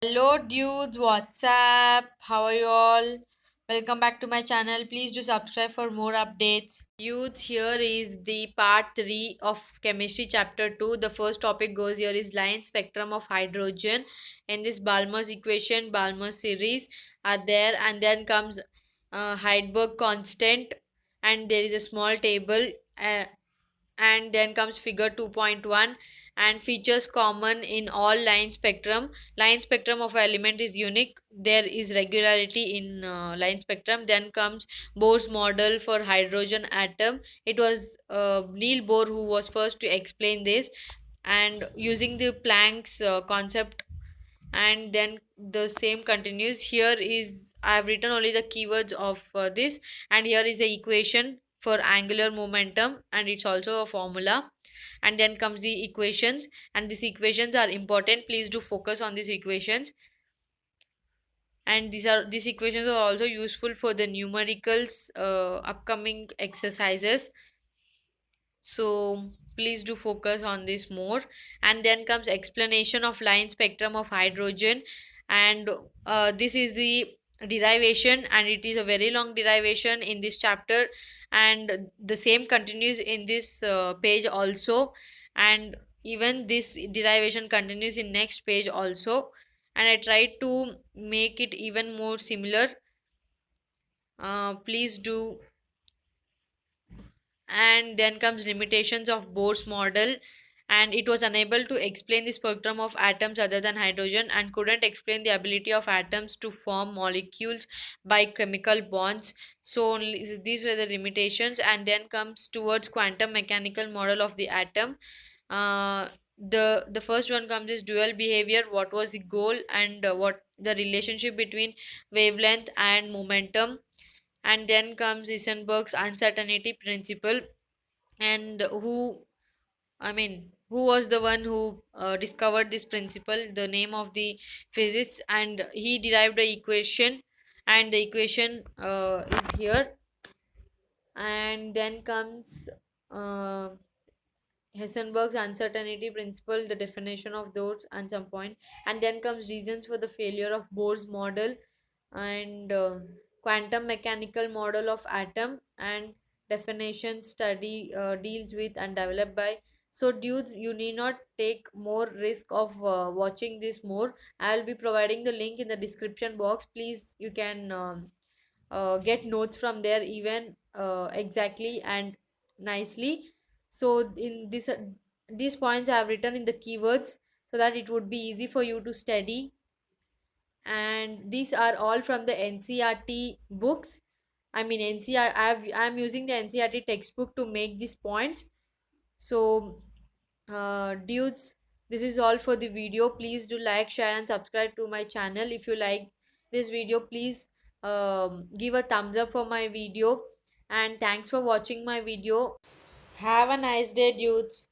Hello dudes, what's up? How are you all? Welcome back to my channel. Please do subscribe for more updates. Youth, here is the part 3 of chemistry chapter 2. The first topic goes here is line spectrum of hydrogen. In this Balmer's equation, Balmer's series are there, and then comes Heidelberg constant, and there is a small table. And then comes figure 2.1 and features common in all line spectrum of element is unique. There is regularity in line spectrum. Then comes Bohr's model for hydrogen atom. It was Neil Bohr who was first to explain this, and using the Planck's concept. And then the same continues. Here is I have written only the keywords of this, and here is the equation for angular momentum, and it's also a formula. And then comes the equations, and these equations are important. Please do focus on these equations. And these equations are also useful for the numericals upcoming exercises, so please do focus on this more. And then comes explanation of line spectrum of hydrogen, and this is the derivation, and it is a very long derivation in this chapter, and the same continues in this page also, and even this derivation continues in next page also. And I tried to make it even more similar. Please do. And then comes limitations of Bohr's model, and it was unable to explain the spectrum of atoms other than hydrogen, and couldn't explain the ability of atoms to form molecules by chemical bonds. So only these were the limitations. And then comes towards quantum mechanical model of the atom. The first one comes is dual behavior, what was the goal, and what the relationship between wavelength and momentum. And then comes Heisenberg's uncertainty principle, and who was the one who discovered this principle, the name of the physicist, and he derived the equation, and the equation is here. And then comes uh, Heisenberg's uncertainty principle, the definition of those and some point. And then comes reasons for the failure of Bohr's model, and quantum mechanical model of atom, and definition study deals with and developed by. So dudes, you need not take more risk of watching this more. I will be providing the link in the description box. Please, you can get notes from there even exactly and nicely. So in this these points I have written in the keywords so that it would be easy for you to study. And these are all from the NCRT books. I'm using the NCRT textbook to make these points. So dudes, this is all for the video. Please do like, share and subscribe to my channel. If you like this video, please give a thumbs up for my video, and thanks for watching my video. Have a nice day, dudes.